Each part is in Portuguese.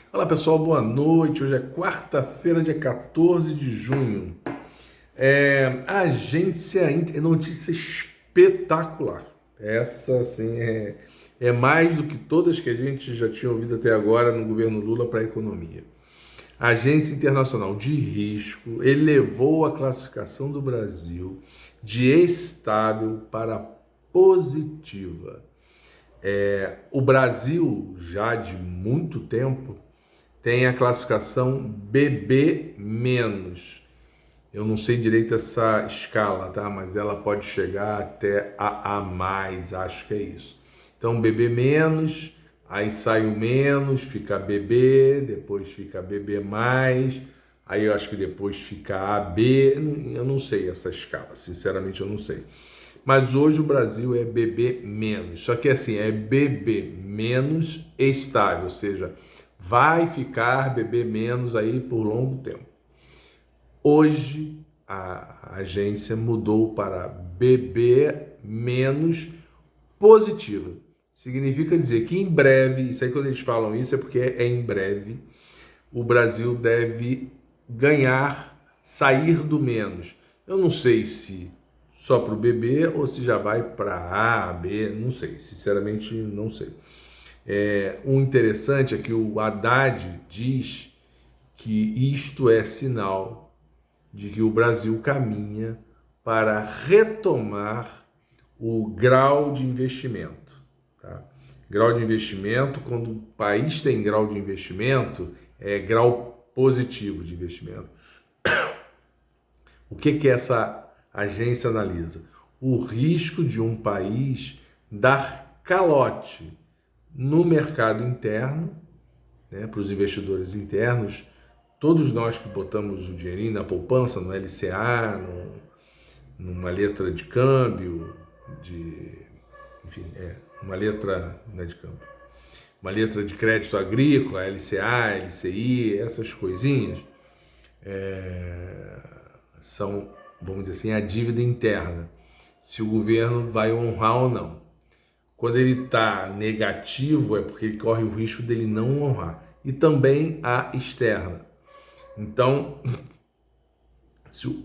Olá pessoal, boa noite. Hoje é quarta-feira, dia 14 de junho. Notícia espetacular. Essa, assim, é mais do que todas que a gente já tinha ouvido até agora no governo Lula para a economia. A Agência Internacional de Risco elevou a classificação do Brasil de estável para positiva. O Brasil, já de muito tempo, tem a classificação BB-. Eu não sei direito essa escala, tá? Mas ela pode chegar até AA+, acho que é isso. Então, BB-, aí sai o menos, fica BB, depois fica BB+, aí eu acho que depois fica AB, eu não sei essa escala, sinceramente eu não sei. Mas hoje o Brasil é BB-, só que assim, é BB- estável, ou seja, vai ficar BB- aí por longo tempo. Hoje a agência mudou para BB- positiva. Significa dizer que em breve, isso aí quando eles falam isso é porque é em breve, o Brasil deve sair do menos. Eu não sei se só para o BB ou se já vai para A, B, não sei, sinceramente não sei. O interessante é que o Haddad diz que isto é sinal de que o Brasil caminha para retomar o grau de investimento. Tá? Grau de investimento, quando o país tem grau de investimento, é grau positivo de investimento. O que essa agência analisa? O risco de um país dar calote no mercado interno, né, para os investidores internos, todos nós que botamos o dinheirinho na poupança, no LCA, numa letra de câmbio, enfim, uma letra, não é de câmbio, uma letra de crédito agrícola, LCA, LCI, essas coisinhas, são, vamos dizer assim, a dívida interna, se o governo vai honrar ou não. Quando ele está negativo é porque ele corre o risco dele não honrar. E também a externa. Então,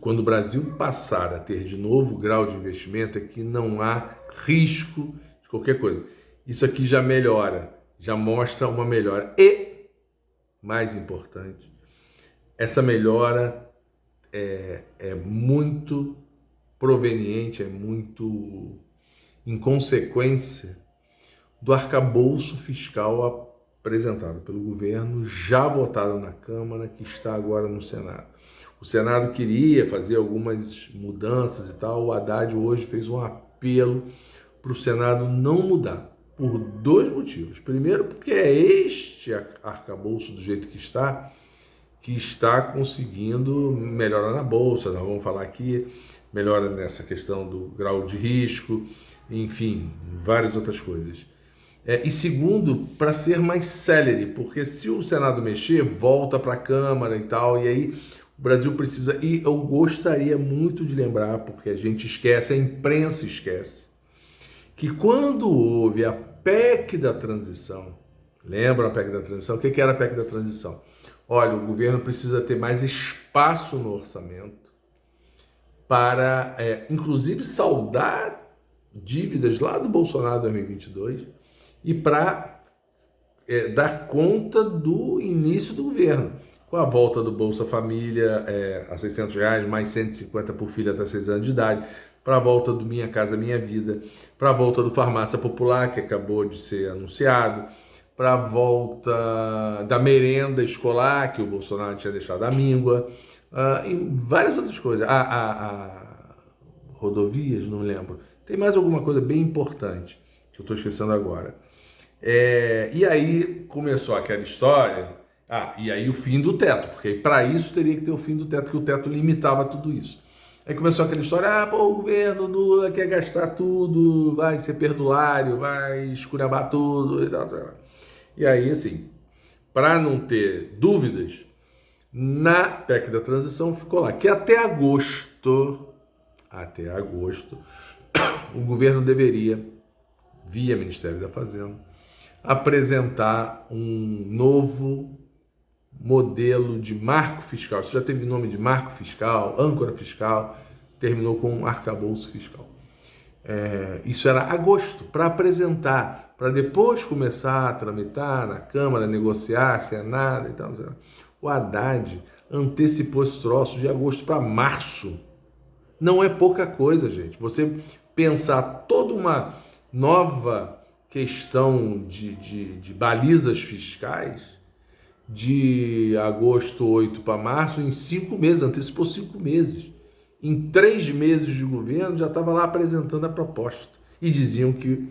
quando o Brasil passar a ter de novo grau de investimento, é que não há risco de qualquer coisa. Isso aqui já melhora, já mostra uma melhora. E, mais importante, essa melhora é muito proveniente, é muito em consequência do arcabouço fiscal apresentado pelo governo, já votado na Câmara, que está agora no Senado. O Senado queria fazer algumas mudanças e tal, o Haddad hoje fez um apelo para o Senado não mudar, por dois motivos. Primeiro, porque é este arcabouço do jeito que está conseguindo melhorar na Bolsa, nós vamos falar aqui, melhora nessa questão do grau de risco, enfim, várias outras coisas. E segundo, para ser mais célere, porque se o Senado mexer, volta para a Câmara e tal, e aí o Brasil precisa. E eu gostaria muito de lembrar, porque a gente esquece, a imprensa esquece, que quando houve a PEC da transição, lembra a PEC da transição? O que era a PEC da transição? Olha, o governo precisa ter mais espaço no orçamento para, inclusive, saldar dívidas lá do Bolsonaro 2022 e para dar conta do início do governo, com a volta do Bolsa Família a R$ 600, mais 150 por filho até 6 anos de idade, para a volta do Minha Casa Minha Vida, para a volta do Farmácia Popular, que acabou de ser anunciado, para a volta da merenda escolar, que o Bolsonaro tinha deixado à míngua, e várias outras coisas. Rodovias, não lembro. Tem mais alguma coisa bem importante que eu estou esquecendo agora. E aí começou aquela história, e aí o fim do teto, porque para isso teria que ter o fim do teto, que o teto limitava tudo isso. Aí começou aquela história, o governo Lula quer gastar tudo, vai ser perdulário, vai esculhambar tudo e tal. E aí, assim, para não ter dúvidas, na PEC da transição ficou lá, que até agosto, o governo deveria, via Ministério da Fazenda, apresentar um novo modelo de marco fiscal. Isso já teve nome de marco fiscal, âncora fiscal, terminou com um arcabouço fiscal. Isso era agosto, para apresentar, para depois começar a tramitar na Câmara, negociar, Senado e tal. O Haddad antecipou esse troço de agosto para março. Não é pouca coisa, gente. Você pensar toda uma nova questão de balizas fiscais de agosto 8 para março em 5 meses, antecipou 5 meses. Em 3 meses de governo já estava lá apresentando a proposta. E diziam que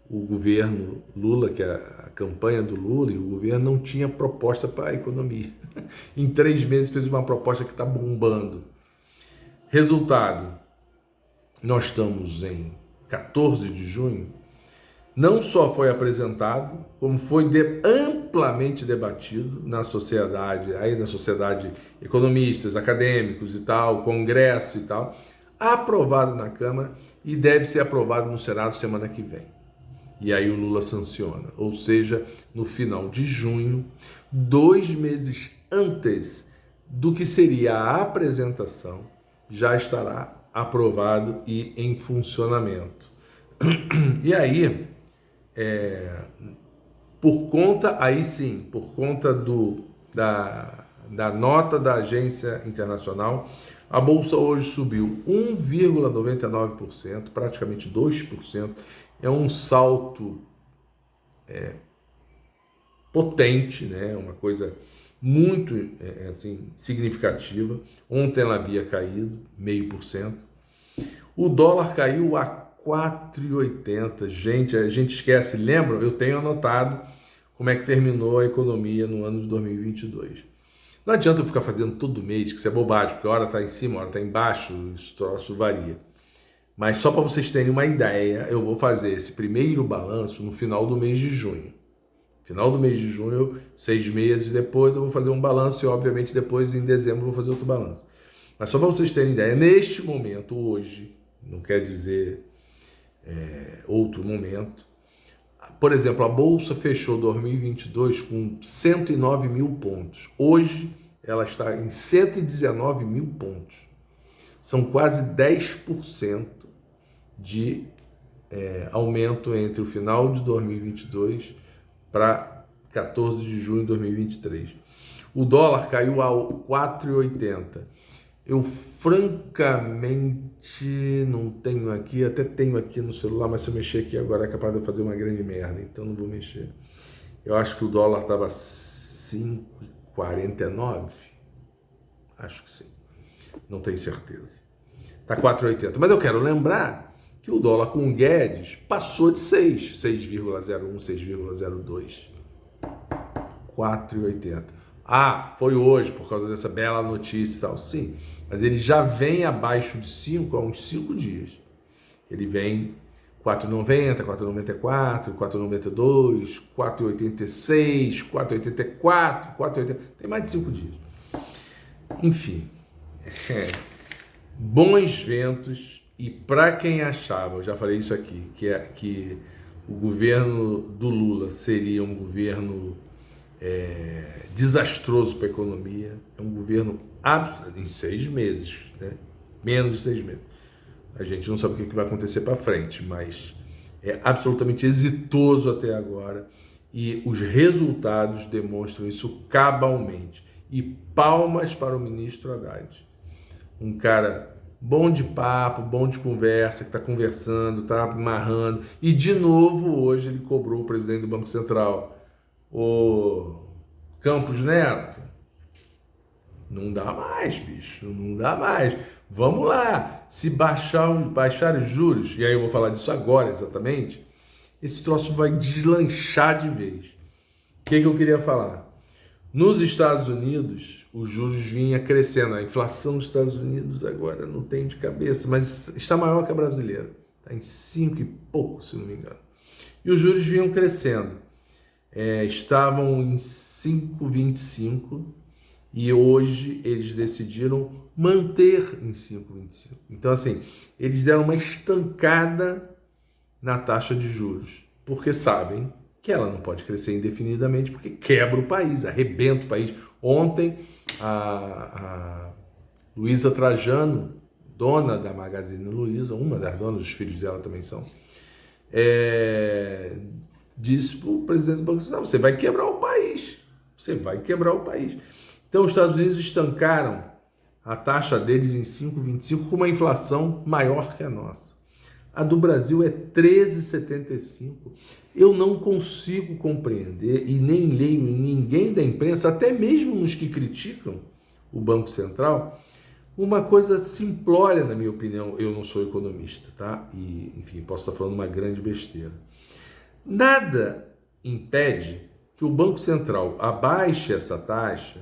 o governo Lula, que é a campanha do Lula e o governo não tinha proposta para a economia. Em 3 meses fez uma proposta que está bombando. Resultado, nós estamos em 14 de junho, não só foi apresentado, como foi amplamente debatido na sociedade, economistas, acadêmicos e tal, congresso e tal, aprovado na Câmara e deve ser aprovado no Senado semana que vem. E aí o Lula sanciona, ou seja, no final de junho, 2 meses antes do que seria a apresentação, já estará aprovado e em funcionamento. E aí, por conta da nota da agência internacional, a Bolsa hoje subiu 1,99%, praticamente 2%. É um salto potente, né? Uma coisa muito assim, significativa. Ontem ela havia caído 0,5%. O dólar caiu a 4,80. Gente, a gente esquece, lembram? Eu tenho anotado como é que terminou a economia no ano de 2022. Não adianta eu ficar fazendo todo mês, que isso é bobagem, porque a hora está em cima, a hora está embaixo, esse troço varia. Mas só para vocês terem uma ideia, eu vou fazer esse primeiro balanço no final do mês de junho. Final do mês de junho, 6 meses depois, eu vou fazer um balanço e, obviamente, depois, em dezembro, eu vou fazer outro balanço. Mas só para vocês terem ideia, neste momento, hoje, não quer dizer outro momento, por exemplo, a Bolsa fechou 2022 com 109 mil pontos. Hoje, ela está em 119 mil pontos. São quase 10% de aumento entre o final de 2022 para 14 de junho de 2023. O dólar caiu a 4,80. Eu francamente não tenho aqui, até tenho aqui no celular, mas se eu mexer aqui agora é capaz de eu fazer uma grande merda, então não vou mexer. Eu acho que o dólar estava 5,49. Acho que sim. Não tenho certeza. Está 4,80. Mas eu quero lembrar que o dólar com o Guedes passou de 6,01, 6,02. 4,80. Ah, foi hoje por causa dessa bela notícia e tal. Sim, mas ele já vem abaixo de 5 há uns 5 dias. Ele vem 4,90, 4,94, 4,92, 4,86, 4,84, 4,80. Tem mais de 5 dias. Enfim, bons ventos. E para quem achava, eu já falei isso aqui, que o governo do Lula seria um governo desastroso para a economia, é um governo em 6 meses, né? Menos de 6 meses. A gente não sabe o que vai acontecer para frente, mas é absolutamente exitoso até agora e os resultados demonstram isso cabalmente. E palmas para o ministro Haddad, um cara bom de papo, bom de conversa, que está conversando, está amarrando. E, de novo, hoje ele cobrou o presidente do Banco Central, o Campos Neto. Não dá mais, bicho, não dá mais. Vamos lá, se baixar os juros, e aí eu vou falar disso agora exatamente, esse troço vai deslanchar de vez. O que eu queria falar? Nos Estados Unidos, os juros vinha crescendo. A inflação dos Estados Unidos agora não tem de cabeça, mas está maior que a brasileira. Está em 5 e pouco, se não me engano. E os juros vinham crescendo. Estavam em 5,25 e hoje eles decidiram manter em 5,25. Então, assim, eles deram uma estancada na taxa de juros, porque sabem que ela não pode crescer indefinidamente porque quebra o país, arrebenta o país. Ontem, a Luísa Trajano, dona da Magazine Luiza, uma das donas, os filhos dela também são, disse para o presidente do Banco Central: você vai quebrar o país, você vai quebrar o país. Então, os Estados Unidos estancaram a taxa deles em 5,25 com uma inflação maior que a nossa. A do Brasil é 13,75. Eu não consigo compreender e nem leio em ninguém da imprensa, até mesmo nos que criticam o Banco Central, uma coisa simplória, na minha opinião. Eu não sou economista, tá? E, enfim, posso estar falando uma grande besteira. Nada impede que o Banco Central abaixe essa taxa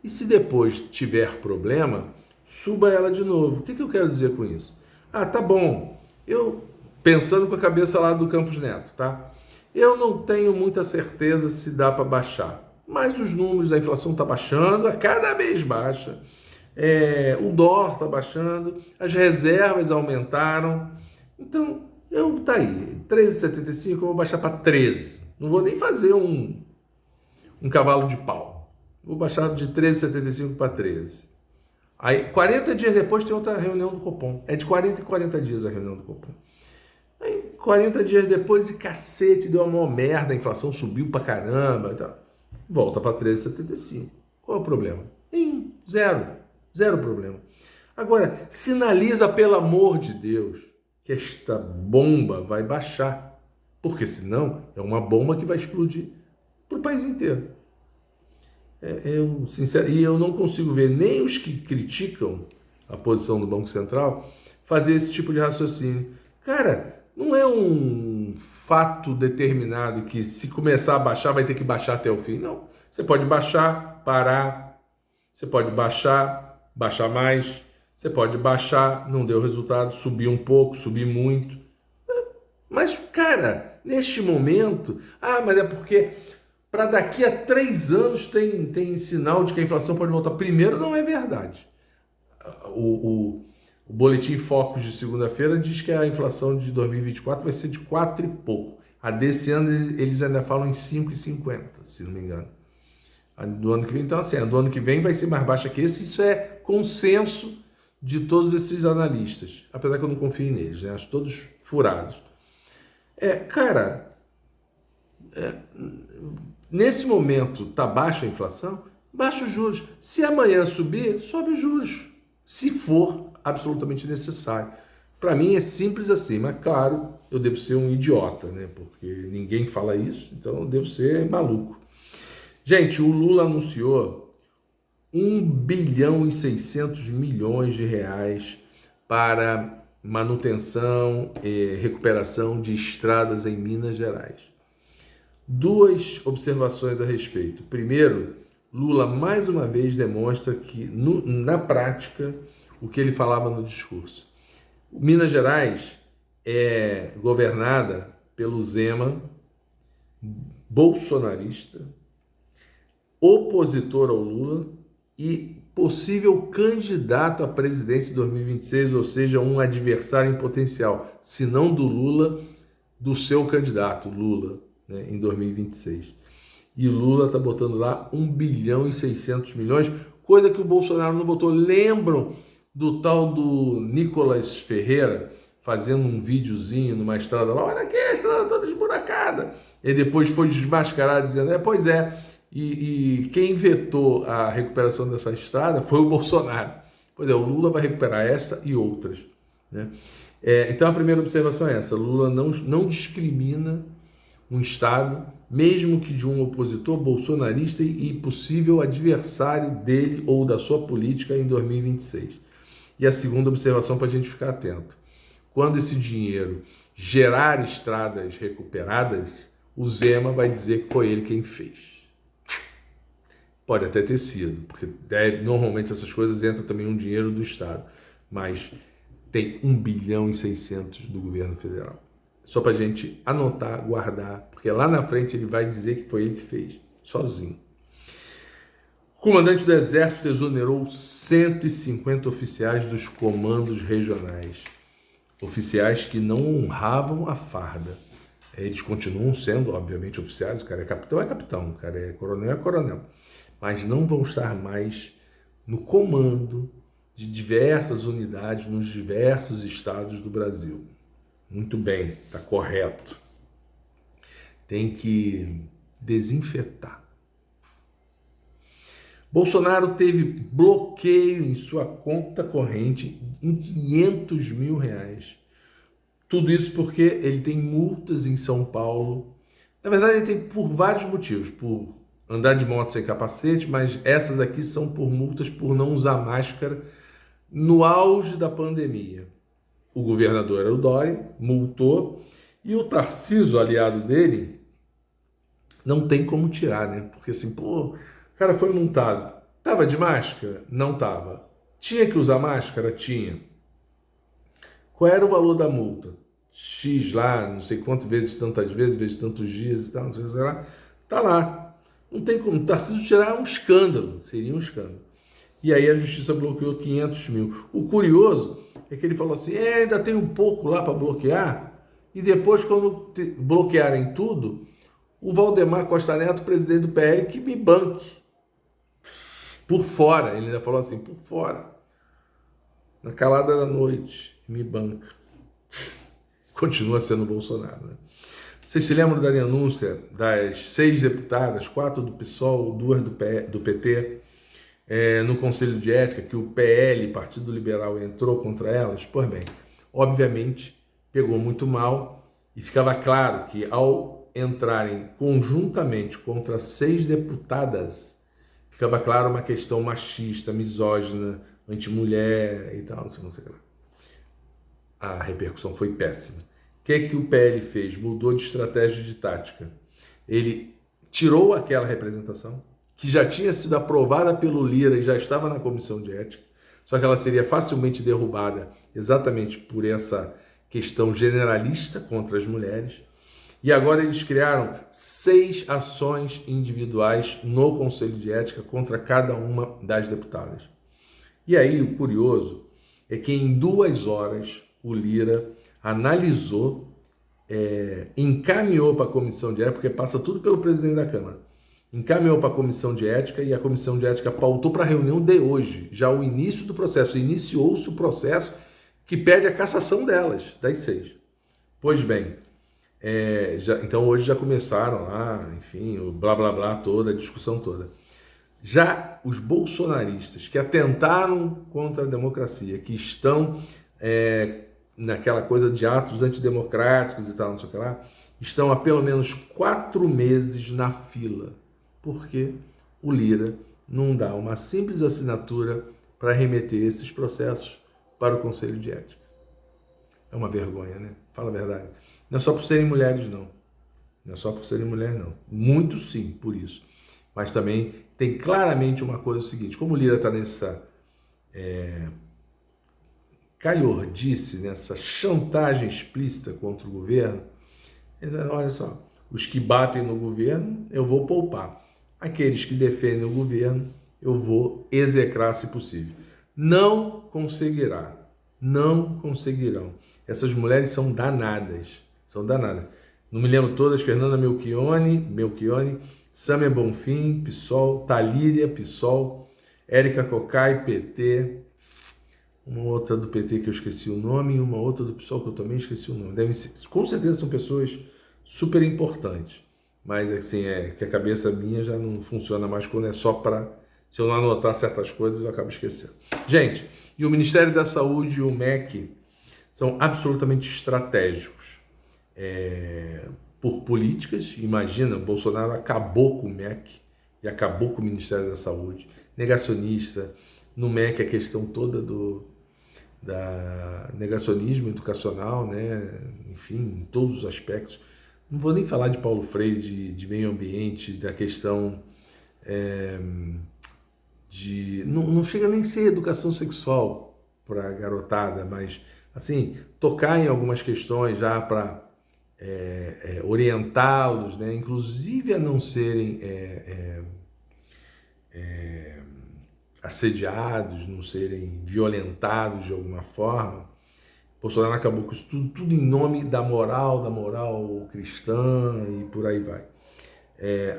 e, se depois tiver problema, suba ela de novo. O que eu quero dizer com isso? Ah, tá bom. Eu, pensando com a cabeça lá do Campos Neto, tá? Eu não tenho muita certeza se dá para baixar, mas os números da inflação estão baixando, a cada mês baixa. O dólar está baixando, as reservas aumentaram. Então, tá aí, 13,75, eu vou baixar para 13. Não vou nem fazer um cavalo de pau. Vou baixar de 13,75 para 13. Aí, 40 dias depois tem outra reunião do Copom. É de 40 em 40 dias a reunião do Copom. Aí, 40 dias depois, e cacete, deu uma maior merda, a inflação subiu pra caramba. Então, volta para 13,75. Qual é o problema? Nenhum. Zero problema. Agora, sinaliza, pelo amor de Deus, que esta bomba vai baixar. Porque senão é uma bomba que vai explodir para o país inteiro. Eu não consigo ver nem os que criticam a posição do Banco Central fazer esse tipo de raciocínio. Cara, não é um fato determinado que, se começar a baixar, vai ter que baixar até o fim. Não. Você pode baixar, parar. Você pode baixar mais. Você pode baixar, não deu resultado, subir um pouco, subir muito. Mas, cara, neste momento... mas é porque para daqui a 3 anos tem sinal de que a inflação pode voltar. Primeiro, não é verdade. O Boletim Focus de segunda-feira diz que a inflação de 2024 vai ser de 4 e pouco. A desse ano eles ainda falam em 5,50, se não me engano. A do ano que vem, então, assim, a do ano que vem vai ser mais baixa que esse. Isso é consenso de todos esses analistas. Apesar que eu não confio neles, né? Acho todos furados. Nesse momento tá baixa a inflação, baixa os juros. Se amanhã subir, sobe os juros. Se for absolutamente necessário. Para mim é simples assim, mas claro, eu devo ser um idiota, né? Porque ninguém fala isso, então eu devo ser maluco. Gente, o Lula anunciou 1 bilhão e 600 milhões de reais para manutenção e recuperação de estradas em Minas Gerais. 2 observações a respeito. Primeiro, Lula mais uma vez demonstra que, na prática, o que ele falava no discurso. Minas Gerais é governada pelo Zema, bolsonarista, opositor ao Lula e possível candidato à presidência de 2026, ou seja, um adversário em potencial, se não do Lula, do seu candidato, Lula, né, em 2026. E o Lula está botando lá 1 bilhão e 600 milhões, coisa que o Bolsonaro não botou. Lembram do tal do Nicolas Ferreira fazendo um videozinho numa estrada lá? Olha aqui, a estrada toda esburacada. E depois foi desmascarado dizendo, pois é, e quem vetou a recuperação dessa estrada foi o Bolsonaro. Pois é, o Lula vai recuperar essa e outras, né? Então a primeira observação é essa: Lula não discrimina um Estado, mesmo que de um opositor bolsonarista e possível adversário dele ou da sua política em 2026. E a segunda observação para a gente ficar atento: quando esse dinheiro gerar estradas recuperadas, o Zema vai dizer que foi ele quem fez. Pode até ter sido, porque normalmente essas coisas entram também um dinheiro do Estado, mas tem 1 bilhão e 600 do governo federal. Só para a gente anotar, guardar, porque lá na frente ele vai dizer que foi ele que fez, sozinho. O comandante do Exército exonerou 150 oficiais dos comandos regionais, oficiais que não honravam a farda. Eles continuam sendo, obviamente, oficiais. O cara é capitão, o cara é coronel. Mas não vão estar mais no comando de diversas unidades nos diversos estados do Brasil. Muito bem, está correto. Tem que desinfetar. Bolsonaro teve bloqueio em sua conta corrente em R$500 mil. Tudo isso porque ele tem multas em São Paulo. Na verdade, ele tem por vários motivos. Por andar de moto sem capacete, mas essas aqui são por multas por não usar máscara no auge da pandemia. O governador era o Dória, multou, e o Tarcísio, aliado dele, não tem como tirar, né? Porque assim, pô, o cara foi multado. Tava de máscara? Não tava. Tinha que usar máscara? Tinha. Qual era o valor da multa? X lá, não sei quantas vezes, tantas vezes tantos dias e tal, não sei lá. Tá lá. Não tem como. Tarcísio tirar um escândalo. Seria um escândalo. E aí a justiça bloqueou 500 mil. O curioso é que ele falou assim, ainda tem um pouco lá para bloquear. E depois, quando bloquearem tudo, o Valdemar Costa Neto, presidente do PL, que me banque. Por fora. Ele ainda falou assim, por fora. Na calada da noite, me banca. Continua sendo o Bolsonaro, né? Vocês se lembram da denúncia das 6 deputadas, 4 do PSOL, 2 do PT, no Conselho de Ética, que o PL, Partido Liberal, entrou contra elas? Pois bem, obviamente, pegou muito mal e ficava claro que ao entrarem conjuntamente contra 6 deputadas, ficava claro uma questão machista, misógina, anti-mulher e tal, não sei o que lá. A repercussão foi péssima. O que o PL fez? Mudou de estratégia de tática. Ele tirou aquela representação, que já tinha sido aprovada pelo Lira e já estava na comissão de ética, só que ela seria facilmente derrubada exatamente por essa questão generalista contra as mulheres. E agora eles criaram 6 ações individuais no Conselho de Ética contra cada uma das deputadas. E aí o curioso é que em 2 horas o Lira analisou, encaminhou para a comissão de ética, porque passa tudo pelo presidente da Câmara, encaminhou para a comissão de ética e a comissão de ética pautou para a reunião de hoje, já o início do processo, iniciou-se o processo que pede a cassação delas, das 6. Pois bem, então hoje já começaram lá, enfim, o blá blá blá toda, a discussão toda. Já os bolsonaristas que atentaram contra a democracia, que estão naquela coisa de atos antidemocráticos e tal, não sei o que lá, estão há pelo menos 4 meses na fila, porque o Lira não dá uma simples assinatura para remeter esses processos para o Conselho de Ética. É uma vergonha, né? Fala a verdade. Não é só por serem mulheres, não. Não é só por serem mulheres, não. Muito sim, por isso. Mas também tem claramente uma coisa seguinte, como o Lira está nessa calhordice, nessa chantagem explícita contra o governo, olha só, os que batem no governo, eu vou poupar. Aqueles que defendem o governo, eu vou execrar se possível. Não conseguirá. Não conseguirão. Essas mulheres são danadas. São danadas. Não me lembro todas, Fernanda Melchione, Samia Bonfim, PSOL, Talíria, PSOL, Érica Cocai, PT, uma outra do PT que eu esqueci o nome e uma outra do PSOL que eu também esqueci o nome. Devem ser, com certeza são pessoas super importantes, mas assim, que a cabeça minha já não funciona mais quando é só para... Se eu não anotar certas coisas, eu acabo esquecendo. Gente, e o Ministério da Saúde e o MEC são absolutamente estratégicos. Por políticas, imagina, o Bolsonaro acabou com o MEC e acabou com o Ministério da Saúde, negacionista, no MEC a questão toda da negacionismo educacional, né? Enfim, em todos os aspectos. Não vou nem falar de Paulo Freire, de meio ambiente, da questão não chega nem a ser educação sexual para a garotada, mas assim, tocar em algumas questões já para orientá-los, né? Inclusive a não serem assediados, não serem violentados de alguma forma. Bolsonaro acabou com isso tudo em nome da moral cristã e por aí vai.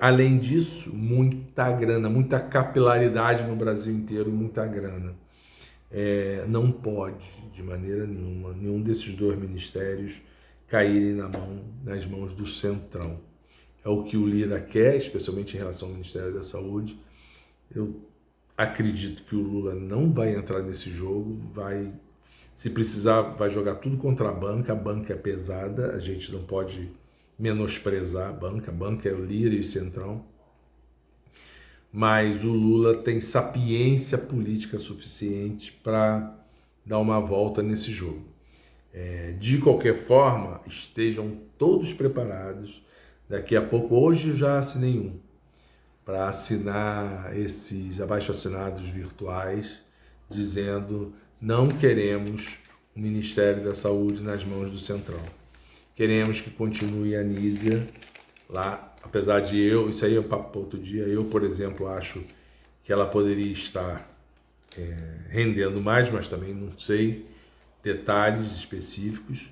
Além disso, muita grana, muita capilaridade no Brasil inteiro, muita grana. Não pode, de maneira nenhuma, nenhum desses dois ministérios caírem nas mãos do Centrão. É o que o Lira quer, especialmente em relação ao Ministério da Saúde. Eu acredito que o Lula não vai entrar nesse jogo, se precisar, vai jogar tudo contra a banca é pesada, a gente não pode menosprezar a banca é o Lira e o Centrão, mas o Lula tem sapiência política suficiente para dar uma volta nesse jogo. De qualquer forma, estejam todos preparados. Daqui a pouco, hoje eu já assinei um, para assinar esses abaixo-assinados virtuais, dizendo: não queremos o Ministério da Saúde nas mãos do Centrão. Queremos que continue a Anísia lá, apesar de isso aí é um papo para outro dia, eu, por exemplo, acho que ela poderia estar rendendo mais, mas também não sei detalhes específicos,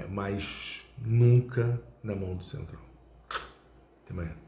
mas nunca na mão do Centrão. Até amanhã.